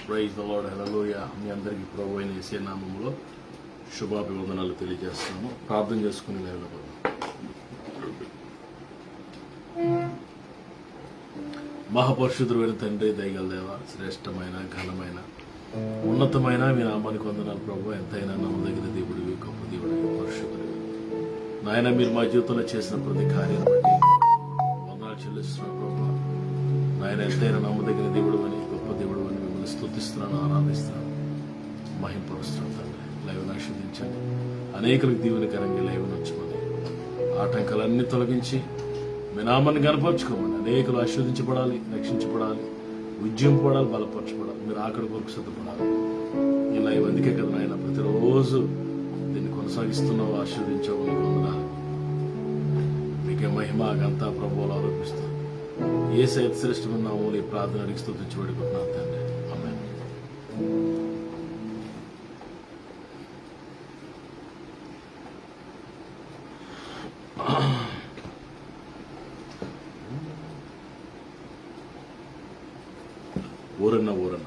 Praise the lord, హల్లెలూయా. మీ అందరికీ ప్రభు అయిన యేసయ్య నామములో శుభాభివందనాలు తెలియజేస్తున్నాము. ప్రార్థన చేసుకుని లేవనప్పుడు మహాపరిశుద్ధుడైన తండ్రి, దయగల దేవ, శ్రేష్టమైన ఘనమైన ఉన్నతమైన మీ నామానికి వందనాలు ప్రభు. ఎంతైనా నమ్మదగిన దేవుడివి, గొప్ప దేవుడివి, పరిశుద్ధుడివి నాయన. మీరు మా జీవితంలో చేసిన ప్రతి కార్యం బట్టి వందనాలు చెల్లిస్తున్నాం ప్రభు. నాయన ఎంతైనా నమ్మదగిన దేవుడు అని, గొప్ప దేవుడు అని మిమ్మల్ని స్తుతిస్తున్నాను, ఆరాధిస్తున్నాను, మహింపరుస్తున్నాను తండ్రి. లైవ్ను ఆశీర్వదించండి. అనేకులకు దీవెనకరంగా లైవ్ను ఉంచమని, ఆటంకాలన్నీ తొలగించి మీ నామాన్ని కనపరుచుకోమని. అనేకులు ఆశీర్వదించబడాలి, రక్షించబడాలి, ఉద్యమింపబడాలి, బలపరచబడాలి. మీరు ఆకలి కొరకు సిద్ధపడాలి. ఈ లైవ్ అందుకే కదా నాయన ప్రతిరోజు దీన్ని కొనసాగిస్తున్నావు, ఆశీర్వదించావు. నీకు వందనాలు. మీకే మహిమ గంతా ప్రభువులు ఆరోపిస్తాను. ఏ సైత్ శ్రేష్టమైన నామములో ఈ ప్రార్థన అడిగి స్తుతించి వేడుకుంటున్నాను తండ్రి. ఆమేన్. ఊరన్న ఊరన్న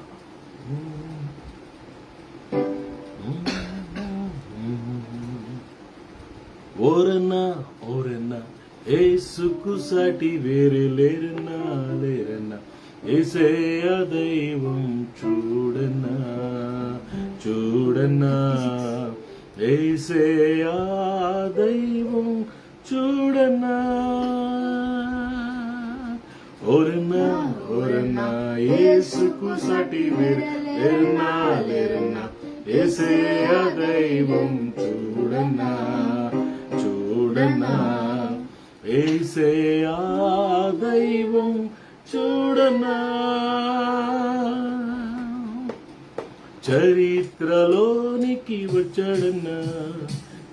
ఓరన్నా ఓరన్నా ఏసుకు సాటి వేరే లేరన్నా లేరన్నా. ఏసయ్య దైవం చూడన్నా చూడన్నా. ఏసయ్య దైవం చూడన్నా. ఓరన్నా ఓరన్నా ఏసుకు సాటి వేరే లేరన్నా లేరన్నా. ఏసయ్య దైవం చూడన్నా చూడన్నా. ఏసయ్య దైవం చూడన్నా. చరిత్రలోనికి వచ్చాడన్నా,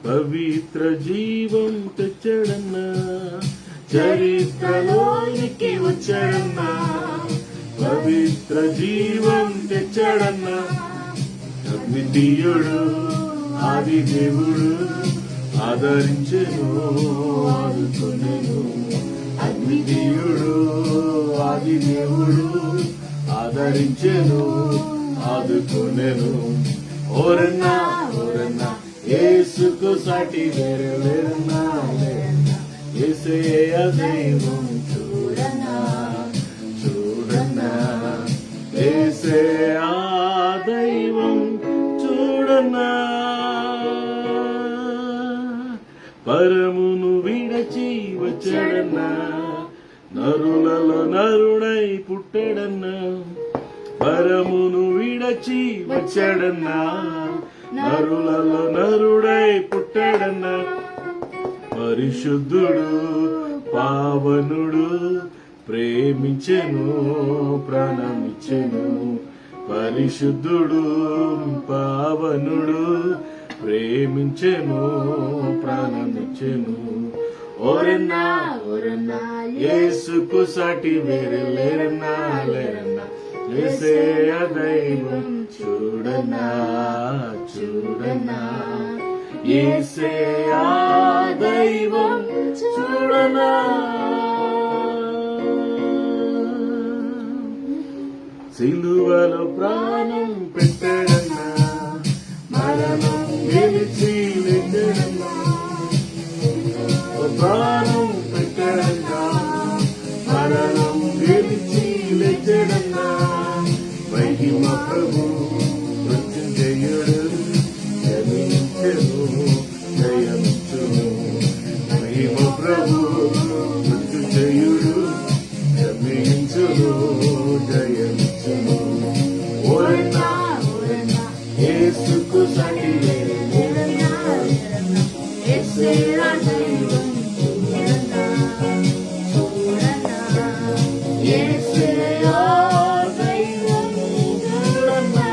పవిత్ర జీవం తెచ్చాడన్నా. చరిత్రలోనికి వచ్చాడన్నా, పవిత్ర జీవం తెచ్చాడన్నా. అద్వితీయుడు ఆది దేవుడు ఆదరించెను ఆదుకొనెను. అద్వితీయుడు ఆది దేవుడు ఆదరించెను ఆదుకొనెను. ఓరన్నా ఓరన్నా యేసుకు సాటి వేరే లేరన్నా లేరన్నా. యేసయ్య దైవం చూడన్నా చూడన్నా. యేసయ్య దైవం చూడన్నా. పరమును విడచి వచ్చాడన్నా, నరులలో నరుడై పుట్టాడన్నా. పరమును విడచి వచ్చాడన్నా, నరులలో నరుడై పుట్టాడన్నా. పరిశుద్ధుడు పావనుడు ప్రేమించెను ప్రాణమిచ్చెను. పరిశుద్ధుడు పావనుడు ప్రేమించెను ప్రాణమిచ్చెను. ఓరన్నా ఓరన్నా యేసుకు సాటి వేరే లేరన్నా లేరన్నా. యేసయ్య దైవం చూడన్నా చూడన్నా. యేసయ్య దైవం చూడన్నా. సిలువలో ప్రాణం పెట్టాడన్నా, మరణం గెలిచి లేచాడన్నా. ప్రాణం పెట్టాడన్నా, మరణం గెలిచి లేచాడన్నా. మహిమ ప్రభు మృత్యుంజయుడు జయించెను జయించును. మహిమ ప్రభు మృత్యుంజయుడు జయించును జయించును. ఓరన్నా ఓరన్నా యేసుకు సాటి వేరే లేరన్నా లేరన్నా. యేసయ్య దైవం చూడన్నా చూడన్నా. యేసయ్య దైవం చూడన్నా.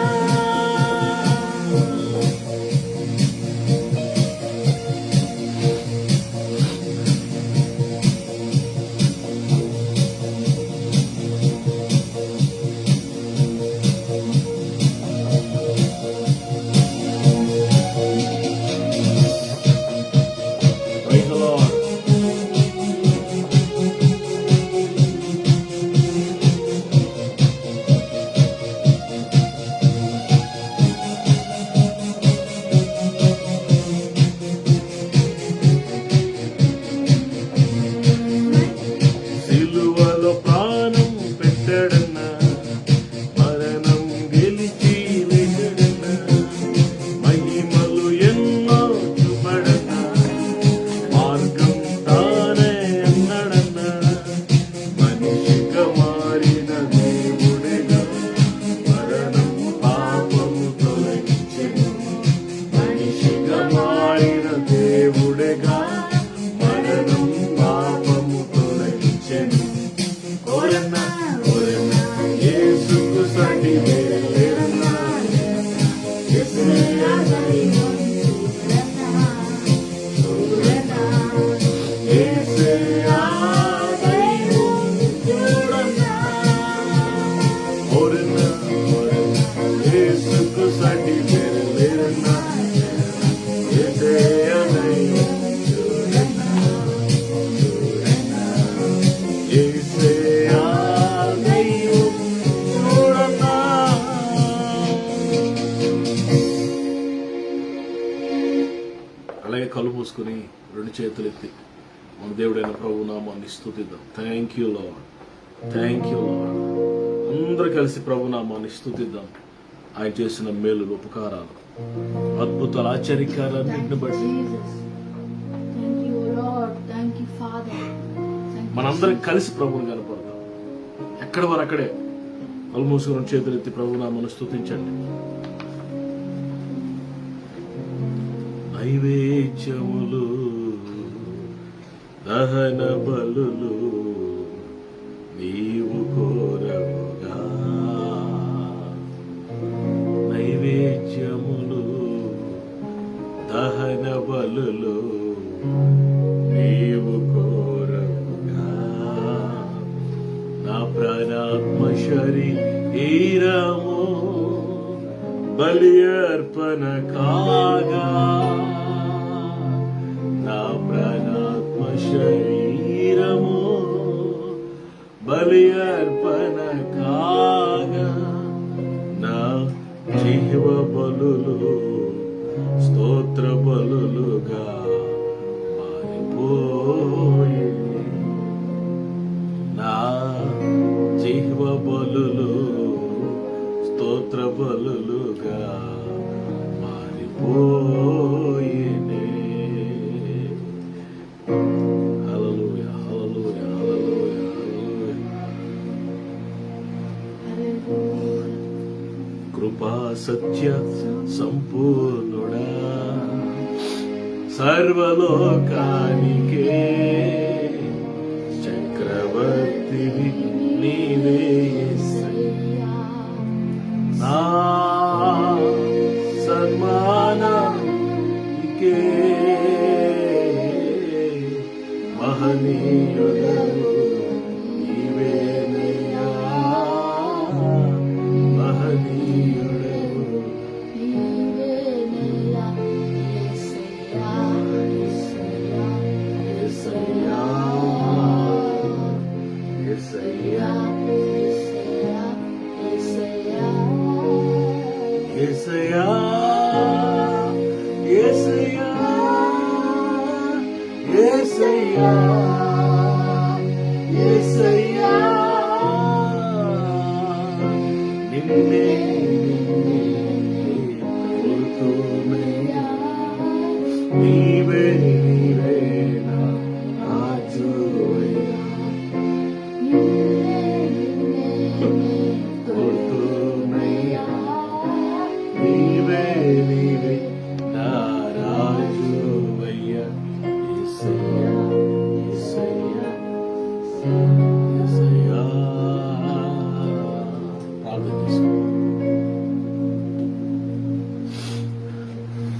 అలాగే కళ్ళు మూసుకుని రెండు చేతులు ఎత్తి మన దేవుడైన ప్రభు నామాన్ని స్తుతిద్దాం. Thank you Lord, thank you Lord. అందరూ కలిసి ప్రభు నామాన్ని స్తుతిద్దాం. ఆయన చేసిన మేలులు, ఉపకారాలు, అద్భుతాలు, ఆశ్చర్యకారాన్ని బట్టి మనందరం కలిసి ప్రభుని కనపడదాం. ఎక్కడ వారు అక్కడే కళ్ళు మూసుకుని చేతులు ఎత్తి ప్రభు నామాన్ని స్తుతించండి. నైవేద్యములు, దహన బలులు నీవు కోరవుగా, నైవేద్యములు, దహన బలులు నీవు కోరవుగా, నా ప్రాణాత్మ శరీరము బలి అర్పణ కాగా, నా ప్రాణాత్మ శరీరము బలి అర్పణ కాగా, నా జీవ బలులు స్తోత్ర బలులుగా మారిపోయి, నా జీవ బలులు స్తోత్ర బలులుగా మారిపోయినే. హల్లెలూయా, హల్లెలూయా, హల్లెలూయా, హల్లెలూయా. కృపా సత్య సంపూర్ణుడా, సర్వలోకానికే చక్రవర్తివి నీవే యేసయ్యా, నా సన్మానానికే మహనీయుడవు నీవేనయ్యా, మహనీయుడవు నీవేనయ్యా, యేసయ్యా, యేసయ్యా, యేసయ్యా, యేసయ్యా, యేసయ్యా, యేసయ్యా, యేసయ్యా, యేసయ్యా, నిన్నే కోరుకోనయ్యా, నీవే నీవే నా రాజువయ్యా, కోరుకోనయ్యా, నీవే నీవే నా రాజువయ్యా, యేసయ్యా, యేసయ్యా, యేసయ్యా.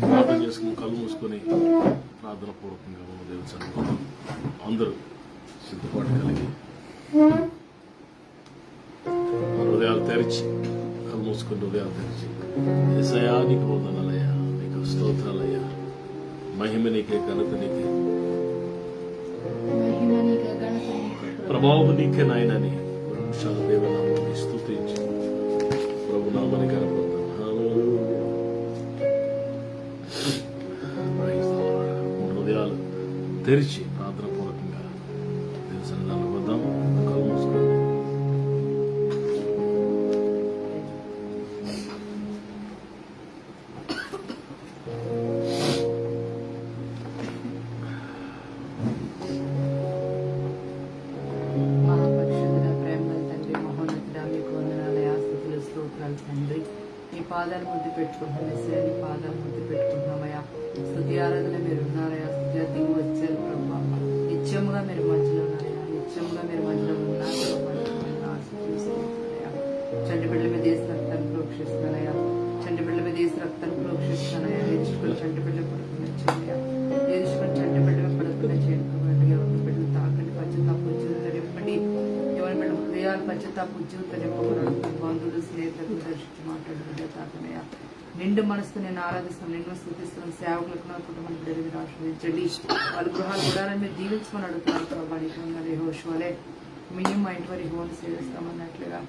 ప్రార్థన చేసుకుని కళ్ళు మూసుకొని ప్రార్థన పూర్వకంగా మన దేవుని సన్నిధిలో అందరూ సిద్ధపాటు కలిగి హృదయాలు తెరిచి, కళ్ళు మూసుకుని హృదయాలు తెరిచి, యేసయ్యా నీకు వందనాలయ్యా, నీకు స్తోత్రాలయ్యా, మహిమ నీకే, ఘనత నీకే, ప్రభావం నీకే నాయనని నిమిషాలు దేవనామాన్ని స్తుతించి ప్రభు నామాన్ని కనపడతాం. హృదయాలు తెరిచి ప్రార్థన పూర్వకంగా తెలుసని వద్దాం. కళ్ళు మూసుకోండి. తండ్రి, నీ పాదాలు ముద్దు పెట్టుకుంటున్నాం. ఎస్ఐ నీ పాదాలు ముద్దు పెట్టుకుంటున్నామయ్యా. స్తుతి ఆరాధన మీరు ఉన్నారయ్యా. స్తుతి దిగి వచ్చారు ప్రభా. నిత్యముగా మీరు మధ్యలో ఉన్నారయ్యా. నిత్యముగా మీరు మధ్యలో ఉన్నారు. చంటి బిడ్డల మీద చేసిన మాట్లాడుకుంటే తాతనయ్య నిండు మనసుతో నేను ఆరాధిస్తాను, నిన్ను స్థుతిస్తున్నాను. సేవకులకు నా కుటుంబాన్ని బిడ్డలు మీరు ఆశీర్వదించండి. వాళ్ళ గృహాలు కూడా మీరు దీవించమని అడుగుతున్నారు ప్రభా. నీకు యెహోషువలే మేము మా ఇంటి వారి యెహోవాను సేవిస్తామన్నట్లుగా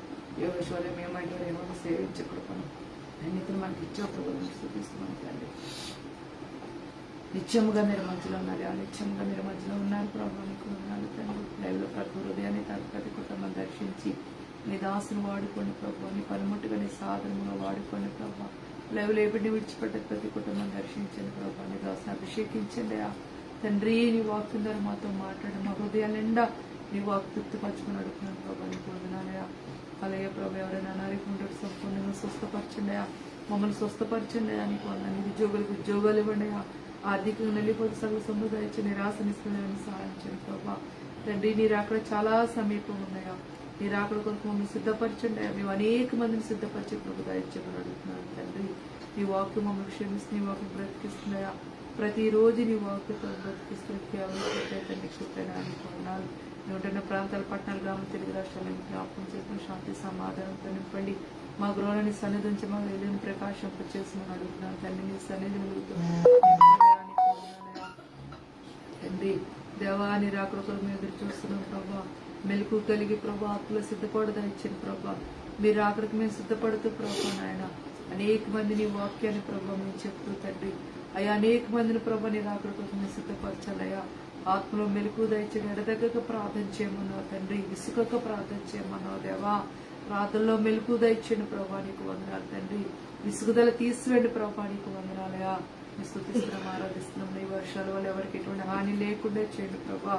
యెహోషువలే మేము మా ఇంటి వారి యెహోవాను సేవించకూడదు. అన్నిటిని మనకి ఇచ్చే ప్రభుత్వం స్థుతిస్తున్నాను తండ్రి. నిత్యముగా మీరు మధ్యలో ఉన్నారు, నిత్యముగా మీరు మధ్యలో ఉన్నారు ప్రభావ. నీకు ఉన్నారు తండ్రి. లైవ్లో ప్రతి హృదయాన్ని ప్రతి కుటుంబం దర్శించి నీ దాసును వాడుకోండి ప్రభావ. నీ పనిముట్టుగా నీ సాధనముగా వాడుకోండి ప్రభావ. లైవ్లో ఎప్పుడు విడిచిపెట్టే ప్రతి కుటుంబం దర్శించండి ప్రభావ. నీ దాసుని అభిషేకించండి తండ్రి. నీ వాక్యం ద్వారా మాతో మాట్లాడి మా హృదయాల నిండా నీ వాక్ తృప్తిపరచుకుని అడుగుతున్నాను ప్రభావ. నీకు వందనాలయా. అలాగే ప్రభావ ఎవరైనా అనారోగ్యంతో సంపూర్ణంగా స్వస్థపరచండి, మమ్మల్ని స్వస్థపరచండి. నీకు వందనాలు. ఉద్యోగాలు ఇవ్వండి, ఆర్థికంగా నెల్లిపోతే సగం సమృద్ధి ఇచ్చి నిరాశ నిస్పృహలను సహాయం చేయండి ప్రభావ. తండ్రి నీరు అక్కడ చాలా సమీపం ఉన్నాయా, మీరు అక్కడ కొరకు మమ్మల్ని సిద్ధపరచండి. మేము అనేక మందిని సిద్ధపరిచే ప్రభు దయచేయమని అడుగుతున్నాను తండ్రి. నీ వాక్యం మమ్మల్ని క్షమిస్తూ నీ వాక్యం బ్రతికిస్తున్నాయా. ప్రతిరోజు నీ వాక్యతో బ్రతికిస్తున్న కేవలం నీకు కొన్నాళ్ళు నేను ఉంటున్న ప్రాంతాలు, పట్టణాలు, గ్రామం, తెలుగు రాష్ట్రాలను జ్ఞాపకం చేసుకుని శాంతి సమాధానంతో నింపండి. మా గృహాన్ని సన్నిధించి మా వెళ్ళిన ప్రకాశింప చేసిన అడుగుతున్నాను తండ్రి. నీ సన్నిధిని తండ్రి దేవాన్ని రాకడ కొరకు ఎదురు చూస్తున్నాం ప్రభా. మెలకు కలిగి ప్రభా ఆత్మలో సిద్ధపడదా ఇచ్చిన ప్రభా. మీరు అక్కడికి మేము సిద్ధపడుతూ ప్రభా నాయన అనేక మందిని వాక్యాన్ని ప్రభా మేము చెప్తూ తండ్రి అయ్యా అనేక మందిని ప్రభా నీ రాకడ కొరకు మేము సిద్ధపరచాలయ్యా. ఆత్మలో మెలకు దయచండి. ఎడదగ్గక ప్రార్థన చేయమన్నావు తండ్రి, విసుకక ప్రార్థన చేయమన్నావు దేవా. ప్రార్థనలో మెలకు దయచండి ప్రభా. నీకు వందనాలు తండ్రి. విసుగుదల తీసివేండి ప్రభా. నీకు వందనాలయా. స్తుతిస్తున్నాం, ఆరాధిస్తున్నాం. నీ వర్షాల వల్ల ఎవరికి ఎటువంటి హాని లేకుండా చేయండి ప్రభా.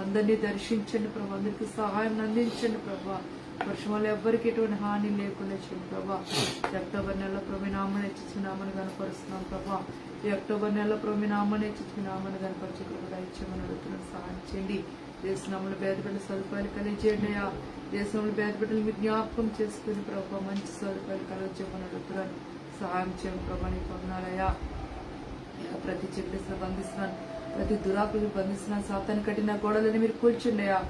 అందరినీ దర్శించండి ప్రభా. అందరికీ సహాయం అందించండి ప్రభా. వర్షం వల్ల ఎవరికి ఎటువంటి హాని లేకుండా చేయండి ప్రభా. ఈ అక్టోబర్ నెలలో ప్రభు నామని హెచ్చించుకున్నామని కనపరుస్తున్నాం ప్రభా. ఈ అక్టోబర్ నెలలో ప్రభు నామని హెచ్చించుకున్నామని కనపరిచి కూడా ఇచ్చామని అడుగుతున్నాం. సహాయం చేయండి. దేశంలో పేదబిడ్డల సదుపాయాలు కలిగజేయండి అయ్యా. దేశంలో పేదబిడ్డలు మీరు జ్ఞాపకం చేసుకుని ప్రభా మంచి సదుపాయాలు కలిగజేయమని అడుగుతున్నాను. సహాయం చేయండి ప్రభా. నీకు వందనాలయ్యా. ప్రతి చెక్లిస్లో బంధిస్తున్నాను, ప్రతి దురాకులు బంధిస్తున్నాను. సాతాన్ని కట్టిన గోడలని మీరు కూర్చుండి అయ్యా.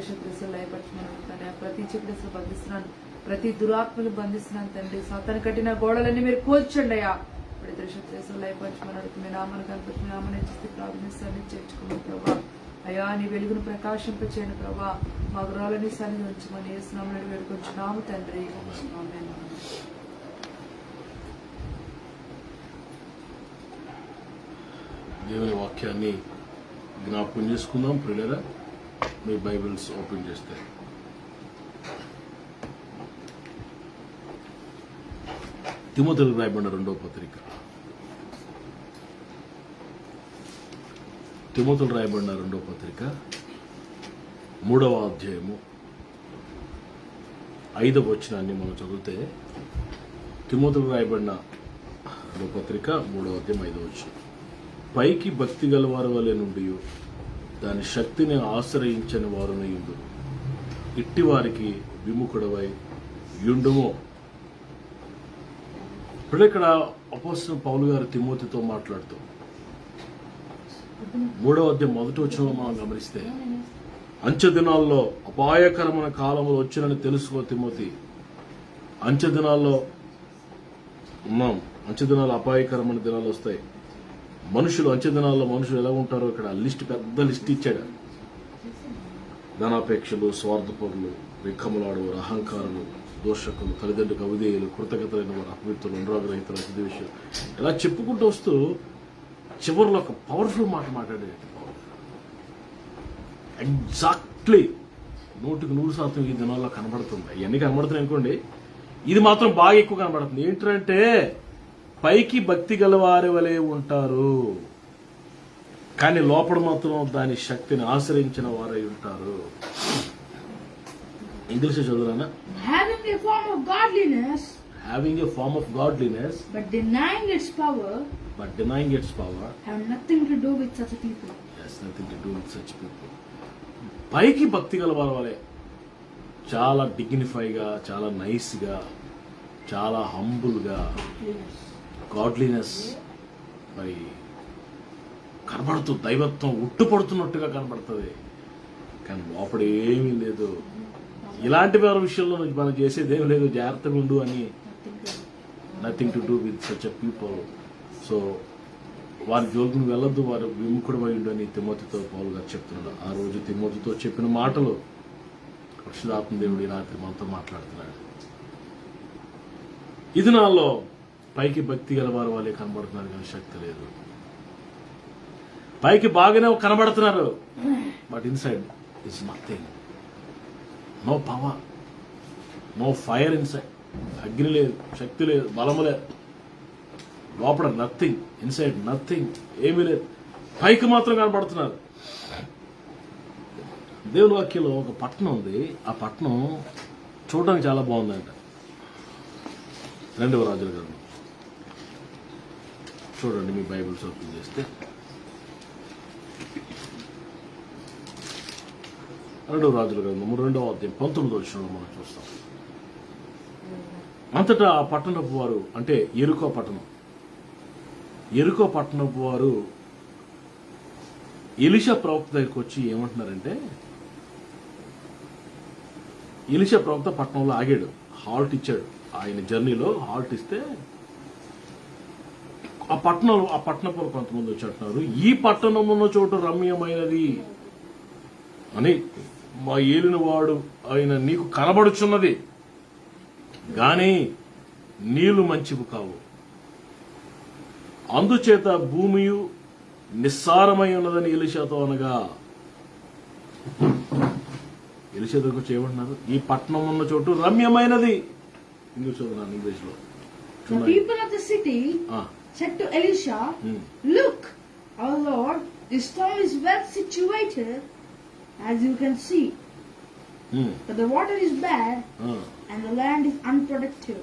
శక్తిలో లయపరచమని అడుగుతాను. ప్రతి చెక్లిస్లో బంధిస్తున్నాను, ప్రతి దురాత్మలు బంధిస్తున్నాను తండ్రి. సాతాన్ని కట్టిన గోడలన్నీ మీరు కూర్చోండి అయ్యా. శక్తిలో లయపరచమని అడుగుతుంది. మీ నామాన్ని కనపరిచి మీ నామాన్ని చేసి ప్రార్థిస్తాన్ని చేర్చుకున్నాను ప్రభా. అయ్యా నీ వెలుగును ప్రకాశింపచేయండి ప్రభా. మా గృహాలని సన్నిధి ఉంచమని యేసునామమున వేడుకొంచున్నాము తండ్రి. ఆమేన్. దేవుని వాక్యాన్ని జ్ఞాపకం చేసుకుందాం. ప్రియులారా, మీ బైబిల్స్ ఓపెన్ చేస్తే తిమోతికి రాయబడిన రెండవ పత్రిక, తిమోతికి రాయబడిన రెండవ పత్రిక 3వ అధ్యాయము 5వ వచనాన్ని మనం చదివితే, తిమోతికి రాయబడిన రెండవ పత్రిక 3వ అధ్యాయం 5వ వచనం. పైకి భక్తి గలవారి వలె నుండి దాని శక్తిని ఆశ్రయించని వారును యుండు, ఇట్టి వారికి విముఖుడవై యుండుమో. ఇప్పుడు ఇక్కడ అపోస్తలుడైన పౌలు గారు తిమోతితో మాట్లాడుతూ 3వ అధ్యాయం 1వ వచనంలో మనం గమనిస్తే, అంచె దినాల్లో అపాయకరమైన కాలంలో వచ్చినని తెలుసుకో తిమోతి. అంచె దినాల్లో ఉన్నాం. అంచె దినాలు అపాయకరమైన దినాలు వస్తాయి. మనుషులు అంచె దినాల్లో మనుషులు ఎలా ఉంటారో ఇక్కడ పెద్ద లిస్ట్ ఇచ్చాడు. ధనాపేక్షలు, స్వార్థపరులు, విక్కములాడువారు, అహంకారులు, దోషకులు, తల్లిదండ్రులకు అవిధేయులు, కృతజ్ఞతలైన వారు, అపవిత్రులు, అనురాగరహితులు, అతిద్వేషులు, ఇలా చెప్పుకుంటూ వస్తూ చివరిలో ఒక పవర్ఫుల్ మాట మాట్లాడేది. ఎగ్జాక్ట్లీ 100% ఈ దినాల్లో కనబడుతుంది. అవన్నీ కనబడుతున్నాయి అనుకోండి, ఇది మాత్రం బాగా ఎక్కువ కనబడుతుంది. ఏంటంటే పైకి భక్తి గలవారి వలె ఉంటారు, కానీ లోపల మాత్రం దాని శక్తిని ఆశ్రయించిన వారై ఉంటారు. English చదువురానా? Having a form of godliness, but denying its power, have nothing to do with such people. పైకి భక్తి గలవారి వలె చాలా డిగ్నిఫైగా, చాలా నైస్గా, చాలా హంబుల్గా, గాడ్లీనెస్ మరి కనబడుతూ దైవత్వం ఉట్టుపడుతున్నట్టుగా కనబడుతుంది, కానీ లోపల ఏమీ లేదు. ఇలాంటి వారి విషయంలో మనం చేసేది ఏం లేదు, జాగ్రత్తగా ఉండు అని nothing to do with such a people. So వారి జోలికి నువ్వు వెళ్ళొద్దు, వారు విముఖుడమై ఉండు అని తిమోతితో పౌలు గారు చెప్తున్నాడు. ఆ రోజు తిమోతితో చెప్పిన మాటలు పరిశుద్ధాత్మ దేవుడు ఈ రాత్రి మనతో మాట్లాడుతున్నాడు. ఇది నాలో పైకి భక్తి గల వారు వాళ్ళే కనబడుతున్నారు కానీ శక్తి లేదు. పైకి బాగానే కనబడుతున్నారు, but inside is nothing. No power, no fire inside. అగ్ని లేదు, శక్తి లేదు, బలము లేదు. లోపల నథింగ్, ఇన్సైడ్ నథింగ్, ఏమీ లేదు. పైకి మాత్రం కనబడుతున్నారు. దేవుని వాక్యంలో ఒక పట్టణం ఉంది. ఆ పట్టణం చూడడానికి చాలా బాగుందంట. 2వ రాజుల గ్రంథం చూడండి, మీ బైబిల్స్ ఓపెన్ చేస్తే 2వ రాజుల గ్రంథం 2వ అధ్యాయం 19వ వచనంలో మనం చూస్తాం. అంతటా ఆ పట్టణపు వారు, అంటే ఎరుకో పట్టణం, ఎరుకో పట్టణపు వారు ఎలీషా ప్రవక్త దగ్గరికి వచ్చి ఏమంటున్నారంటే, ఎలీషా ప్రవక్త పట్టణంలో ఆగాడు, హాల్ట్ ఇచ్చాడు. ఆయన జర్నీలో హాల్ట్ ఇస్తే ఆ పట్టణపు కొంతమంది వచ్చి అంటున్నారు, ఈ పట్టణం ఉన్న చోటు రమ్యమైనది అని మా ఏలిన వాడు ఆయన నీకు కనబడుచున్నది, గాని నీళ్లు మంచివి కావు. అందుచేత భూమియు నిస్సారమై ఉన్నదని ఎలీషాతో అనగా, ఎలీషా దగ్గరకు వచ్చి ఏమంటున్నారు, ఈ పట్టణం ఉన్న చోటు రమ్యమైనది. ఇంగ్లీష్ చదువున్నాను, ఇంగ్లీష్ లో. The people of the city said to Elisha, Look, our Lord, this town is well situated, as you can see. But the water is bad, and the land is unproductive.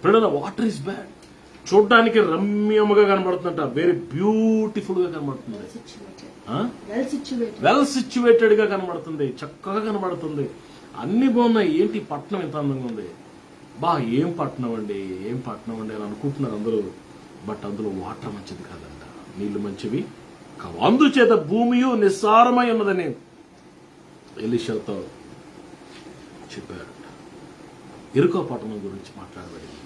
Brother, the water is bad. చూడడానికి రమ్యముగా కనబడుతుందట, very beautiful గా కనబడుతుంది, well situated గా కనబడుతుంది, చక్కగా కనబడుతుంది, అన్ని బాగున్నాయి. ఏంటి పట్టణం ఎంత అందంగా ఉంది, బా ఏం పట్టణం అండి, ఏం పట్టణం అండి అని అనుకుంటున్నారు అందరూ. బట్ అందులో వాటర్ మంచిది కాదంట, నీళ్లు మంచివి కావు. అందుచేత భూమియు నిస్సారమై ఉన్నదని ఎలీషాతో చెప్పారట. ఎరుకో పట్టణం గురించి మాట్లాడబడింది.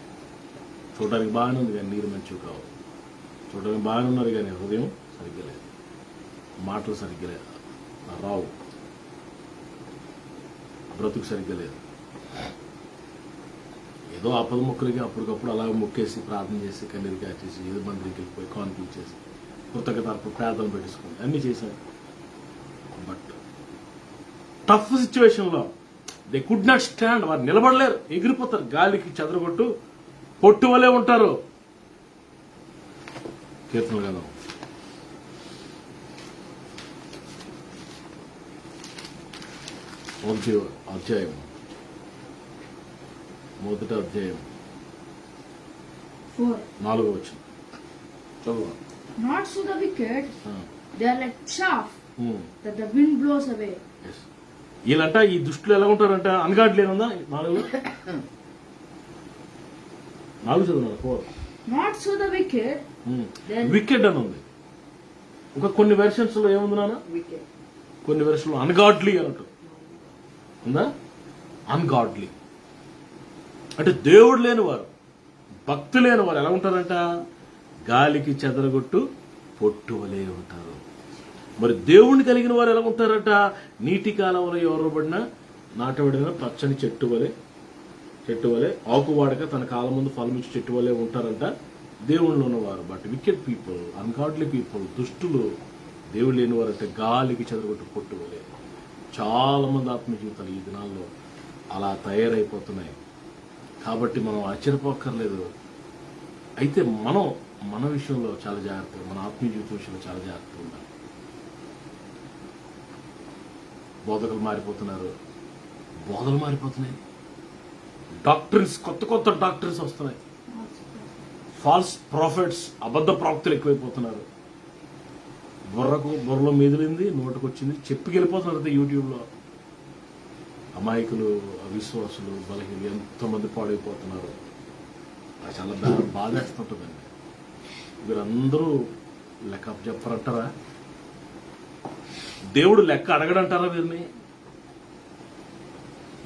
చూడడానికి బాగానే ఉంది కానీ నీరు మంచివి కావు. చూడడానికి బాగానే ఉన్నారు కానీ హృదయం సరిగ్గా లేదు, మాటలు సరిగ్గా లేదు, రావు, బ్రతుకు సరిగ్గా లేదు. ఏదో ఆపద మొక్కలకి అప్పటికప్పుడు అలా మొక్కేసి ప్రార్థన చేసి కన్నీరు కాచేసి ఏదో మందిరికి వెళ్ళిపోయి కాన్ఫ్లిక్ట్ చేసి కృతజ్ఞత ప్రార్థన పెట్టేసుకుని అన్ని చేశారు. బట్ టఫ్ సిచ్యువేషన్లో దే కుడ్ నాట్ స్టాండ్. వారు నిలబడలేరు, ఎగిరిపోతారు, గాలికి చెదరగొట్టు పొట్టు వలే ఉంటారు. కీర్తనలు కదా, మొదటి అధ్యాయం 4వ వచనం చదువు. Not so the wicked, they are like chaff that the wind blows away. వీళ్ళంట, ఈ దుష్టులు ఎలా ఉంటారంట, అనగాట్లేనుందా 4 చదువున్నారు 4. Not so the wicked, wicked అని ఉంది. ఇంకా కొన్ని వెర్షన్స్ లో ఏముంది నాన్న, కొన్ని వెర్షన్ లో అన్గాడ్లీ అన్నట్టు ఉందా. అన్గాడ్లీ అంటే దేవుడు లేనివారు, భక్తి లేనివారు ఎలా ఉంటారంట, గాలికి చెదరగొట్టు పొట్టు వలే ఉంటారు. మరి దేవుణ్ణి కలిగిన వారు ఎలా ఉంటారంట, నీటి కాలంలో ఎవరబడినా నాటబడిన పచ్చని చెట్టు వలె ఆకువాడక తన కాలం ముందు ఫలమిచ్చి చెట్టు వలె ఉంటారంట దేవుళ్ళు ఉన్నవారు. But wicket people, ungodly people, దుష్టులు, దేవుడు లేనివారు అంటే గాలికి చెదరగొట్టు పొట్టు వలె. చాలా మంది ఆత్మీయ జీవితాలు ఈ దినాల్లో అలా తయారైపోతున్నాయి. కాబట్టి మనం ఆశ్చర్యపోక్కర్లేదు. అయితే మన విషయంలో చాలా జాగ్రత్తగా, మన ఆత్మీయ జీవిత విషయంలో చాలా జాగ్రత్తగా ఉండాలి. బోధకులు మారిపోతున్నారు, బోధలు మారిపోతున్నాయి, డాక్టర్స్, కొత్త డాక్టర్స్ వస్తున్నాయి, ఫాల్స్ ప్రాఫిట్స్, అబద్ధ ప్రాప్తులు ఎక్కువైపోతున్నారు. బుర్రలో మెదిలింది, నోటుకొచ్చింది చెప్పుకెళ్ళిపోతున్నారు యూట్యూబ్లో. అమాయకులు, అవిశ్వాసులు, బలహీనులు ఎంతోమంది పాడైపోతున్నారు. అది చాలా బాధేస్తుంటుందండి. వీరందరూ లెక్క చెప్పరంటారా, దేవుడు లెక్క అడగడంటారా వీరిని?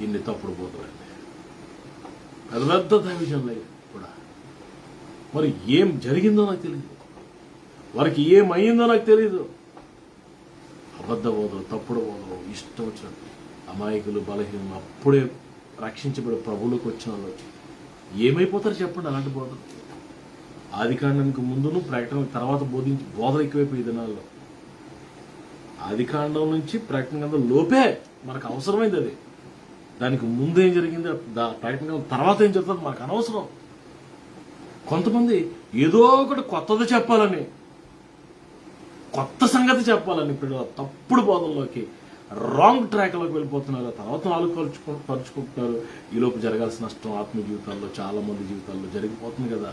ఇన్ని తప్పుడు పోతారండి. పెద్ద దైవజనులు కూడా మరి ఏం జరిగిందో నాకు తెలియదు, వారికి ఏమయ్యిందో నాకు తెలియదు. అబద్ధ బోధలు, తప్పుడు బోధలు, ఇష్టం వచ్చినట్టు అమాయకులు, బలహీనలు, అప్పుడే రక్షించబడి ప్రభువులోకి వచ్చిన వాళ్ళు ఏమైపోతారు చెప్పండి అలాంటి బోధలు. ఆదికాండానికి ముందును ప్రకటన తర్వాత బోధలు ఎక్కువైపోయి ఈ దినాల్లో. ఆదికాండం నుంచి ప్రకటన గ్రంథం లోపే మనకు అవసరమైంది అది. దానికి ముందు ఏం జరిగింది, ప్రకటన గ్రంథం తర్వాత ఏం జరుగుతుంది మనకు అనవసరం. కొంతమంది ఏదో ఒకటి కొత్తది చెప్పాలని, కొత్త సంగతి చెప్పాలని పిల్లలు తప్పుడు బోధనలోకి, రాంగ్ ట్రాక్లోకి వెళ్ళిపోతున్నారు. తర్వాత నాలుగు పరుచుకుంటున్నారు. ఈలోపు జరగాల్సిన నష్టం ఆత్మీయ జీవితాల్లో చాలా మంది జీవితాల్లో జరిగిపోతుంది కదా.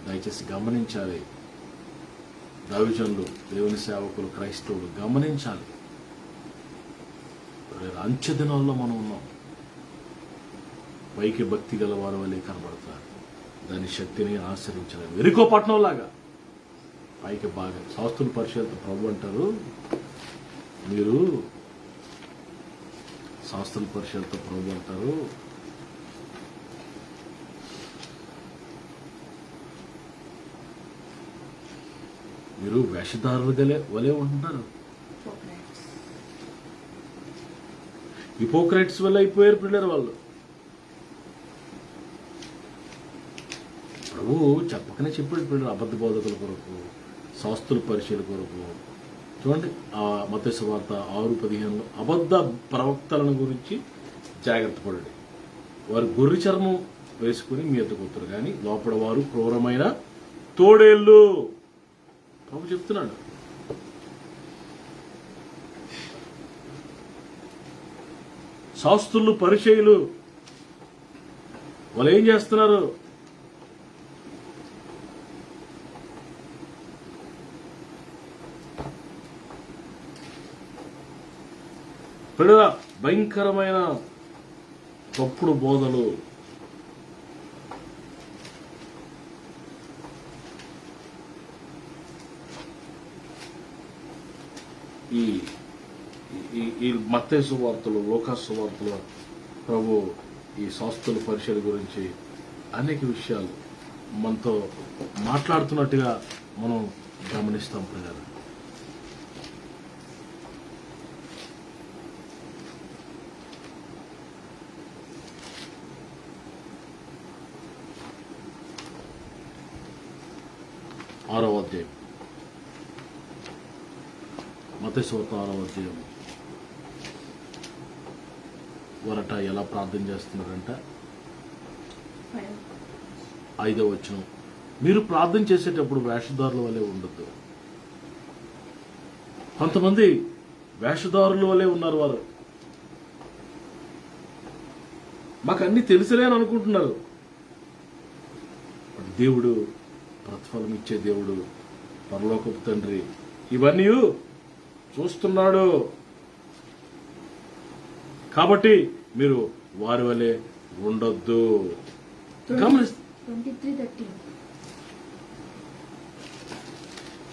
దయచేసి గమనించాలి. దైవజనులు, దేవుని సేవకులు, క్రైస్తవులు గమనించాలి. అంచె దినాల్లో మనం ఉన్నాం. పైకి భక్తి గల వారి వల్లే కనబడతారు, దాని శక్తిని ఆశ్రయించలేము. వెరికో పట్టణం లాగా పైకి బాగా శాస్త్రుల పరిశీలన ప్రభు అంటారు, మీరు శాస్త్రుల పరిశీలన ప్రభు అంటారు, మీరు వేషధారులు వలె ఉంటున్నారు. హిపోక్రైట్స్ వల్ల అయిపోయారు పిల్లలు వాళ్ళు. ప్రభు చెప్పకనే చెప్పాడు పిల్లలు అబద్ధ బోధకుల కొరకు, శాస్త్రుల పరిచయాల కొరకు. చూడండి మత్తయి సువార్త 6:15 అబద్ధ ప్రవక్తలను గురించి జాగ్రత్త పడండి. వారు గొర్రె చర్మం వేసుకుని మీ ఎద్దకు వస్తారు, కానీ లోపల వారు క్రూరమైన తోడేళ్ళు. ప్రభు చెప్తున్నాడు. శాస్త్రులు, పరిచయులు వాళ్ళు ఏం చేస్తున్నారు? పిల్లల భయంకరమైన తప్పుడు బోధలు, ఈ మత్తయి సువార్తలు, లూకా సువార్తలు ప్రభు ఈ శాస్త్రుల పరిచయాల గురించి అనేక విషయాలు మనతో మాట్లాడుతున్నట్టుగా మనం గమనిస్తాం ప్రజలు. ఆరవ అధ్యాయం, మత్తయి సువార్త 6వ అధ్యాయం. వారట ఎలా ప్రార్థన చేస్తున్నారంట, 5వ వచనం, మీరు ప్రార్థన చేసేటప్పుడు వేషధారుల వలె ఉండొద్దు. కొంతమంది వేషధారుల వలె ఉన్నారు. వారు మాకు అన్ని తెలుసులే అని అనుకుంటున్నారు. దేవుడు ప్రతిఫలం ఇచ్చే దేవుడు, పరలోకపు తండ్రి ఇవన్నీ చూస్తున్నాడు. కాబట్టి మీరు వారి వలె ఉండొద్దు.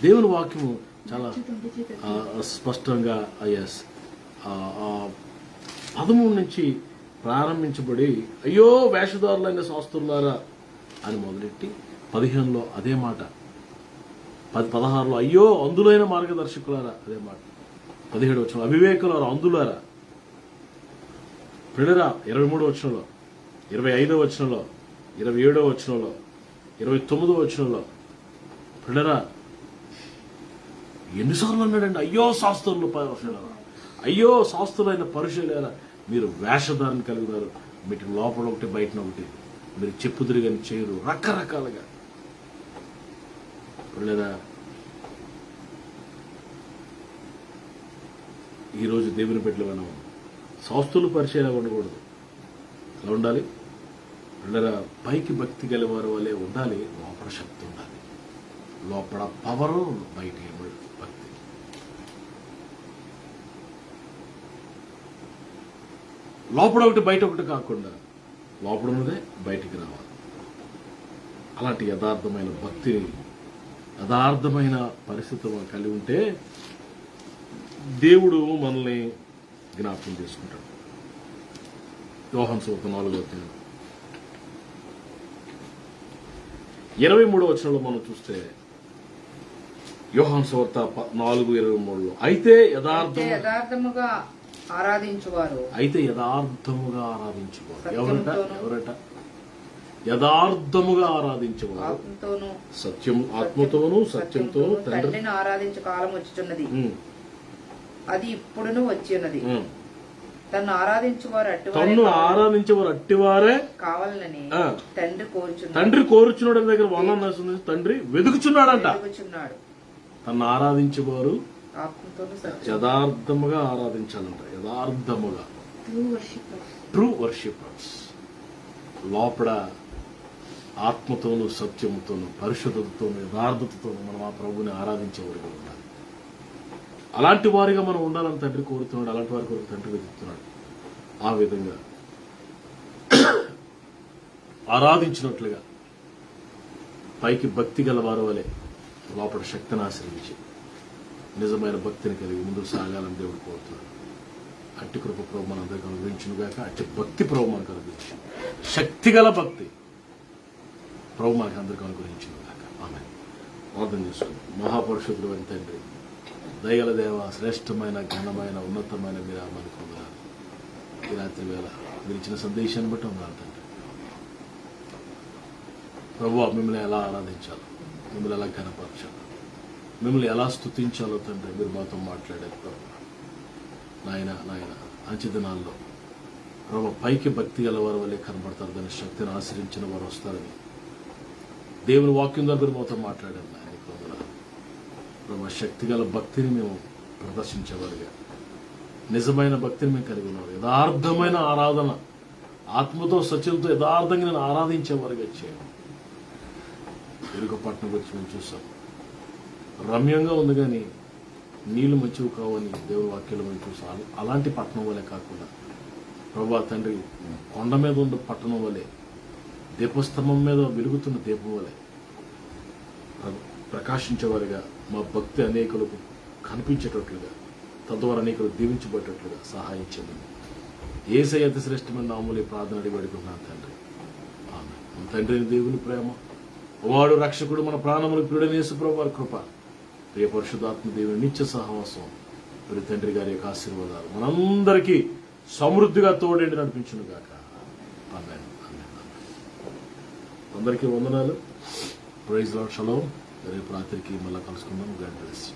దేవుని వాక్యము చాలా స్పష్టంగా పదమూడు నుంచి ప్రారంభించబడి అయ్యో వేషధారులైన శాస్త్రులారా అని మొదలెట్టి 15లో అదే మాట, 16లో అయ్యో అందులైన మార్గదర్శకులారా అదే మాట, 17 వచనంలో అవివేకులారా అందులారా, పిల్లరా 23 వచనంలో, 25 వచనంలో, 27 వచనంలో, 29 వచనంలో, పిల్లరా ఎన్నిసార్లు అన్నాడండి అయ్యో శాస్త్రులు పరిశీలరా, అయ్యో శాస్త్రులైన పరిశీలరా, మీరు వేషధారణ కలిగినారు, మీకు లోపల ఒకటి బయటన ఒకటి, మీరు చెప్పుదురు కానీ చేయరు, రకరకాలుగా. పిల్లరా ఈరోజు దేవుని బిడ్డలు మనం శాస్త్రులు పరిచయం ఉండకూడదు. ఎలా ఉండాలి? పిల్లరా పైకి భక్తి గలవారు వలె ఉండాలి, లోపల శక్తి ఉండాలి, లోపల పవరు, బయట భక్తి. లోపల ఒకటి బయట ఒకటి కాకుండా లోపల ఉన్నదే బయటికి రావాలి. అలాంటి యథార్థమైన భక్తిని, యథార్థమైన పరిస్థితి మనం కలిగి ఉంటే దేవుడు మనల్ని జ్ఞాపకం చేసుకుంటాడు. యోహాను సువార్త 4వ అధ్యాయం 23వ వచనంలో మనం చూస్తే యోహాను సువార్త 4:23లో అయితే యథార్థముగా ఆరాధించువారు ఎవరట యథార్థముగా ఆరాధించేవారు ఆత్మతోను సత్యంతోను తండ్రిని ఆరాధించు కాలం వచ్చుచున్నది, అది ఇప్పుడును వచ్చి ఉన్నది. తన్ను ఆరాధించేవారు అట్టివారే కావాలని తండ్రి కోరుచున్నాడు అనే దగ్గర వల్ల తండ్రి వెదుకుచున్నాడంట. తను ఆరాధించేవారు యథార్థముగా ఆరాధించాలంట. యథార్థముగా ట్రూ వర్షిపర్స్, లోపల ఆత్మతోను సత్యముతోను పరిశుద్ధతతోను యథార్థతతోను మనం ఆ ప్రభుని ఆరాధించేవారుగా ఉండాలి. అలాంటి వారిగా మనం ఉండాలని తండ్రి కోరుతున్నాడు. అలాంటి వారి కొరకు తండ్రి వెతుకుతున్నాడు. ఆ విధంగా ఆరాధించినట్లుగా పైకి భక్తి గల వారి వలె లోపల శక్తిని ఆశ్రయించి నిజమైన భక్తిని కలిగి ముందుకు సాగాలని దేవుడు కోరుతున్నాడు. అట్టి కృప ప్రభు మన అందరికీ అనుగ్రహించునుగాక. అట్టి భక్తి ప్రభు మనకు అనుగ్రహించు, శక్తిగల భక్తి ప్రభు మనకు అందరికీ అనుగ్రహించునుగాక. ఆమె ప్రార్థన చేసుకుంది. మహాపరిశుద్ధుడు అని తండ్రి, దయగల దేవ, శ్రేష్టమైన ఘనమైన ఉన్నతమైన మీరు మనకు వందనాలు. ఈ రాత్రి వేళ మీరు ఇచ్చిన సందేశాన్ని బట్టి వందనాలు తండ్రి. ప్రభు మిమ్మల్ని ఎలా ఆరాధించాలో, మిమ్మల్ని ఎలా ఘనపరచాలో, మిమ్మల్ని ఎలా స్తుతించాలో తండ్రి మీరు మాతో మాట్లాడారు ప్రభు. నాయన అంచె దినాల్లో ప్రభు పైకి భక్తి గల వారి వల్లే కనబడతారు, దాని శక్తిని ఆశ్రయించిన వారు వస్తారని దేవుని వాక్యం ద్వారా మీరు మాతో మాట్లాడారు. నాయన ప్రభు శక్తి గల భక్తిని మేము ప్రదర్శించేవారుగా, నిజమైన భక్తిని మేము కలిగి ఉన్నాం. యథార్థమైన ఆరాధన, ఆత్మతో సత్యంతో యథార్థంగా నేను ఆరాధించేవారుగా చేయండి. ఇరుకపట్నం గురించి మేము చూసాం, రమ్యంగా ఉంది కానీ నీళ్లు మంచివి కావని దేవుని వాక్యాలు మేము చూసాం. అలాంటి పట్టణం వలె కాకుండా ప్రభా తండ్రి కొండ మీద ఉన్న పట్టణం వలె, దీపస్తంభం మీద వెలుగుతున్న దీపం వలె ప్రకాశించేవారుగా మా భక్తి అనేకులకు కనిపించేటట్లుగా, తద్వారా అనేకులు దీవించబడేటట్లుగా సహాయం చేయండి. యేసయ్య అతి శ్రేష్టమైన నామములో ప్రార్థన అడిగి పెడుతున్నాను తండ్రి. ఆమేన్. మన తండ్రిని దేవుని ప్రేమ, వాడు రక్షకుడు, మన ప్రాణములకు ప్రియుడైన యేసు ప్రభువు వారి కృప, ప్రియ పరిశుద్ధాత్మ దేవుని నిత్య సహవాసం, ప్రియ తండ్రి గారి యొక్క ఆశీర్వాదాలు మనందరికీ సమృద్ధిగా తోడేండి నడిపించును గాక. ఆమేన్. అందరికీ వందనాలు. Praise Lord. షలోమ్. రేపు రాత్రికి మళ్ళా కలుసుకుందాం. God bless you.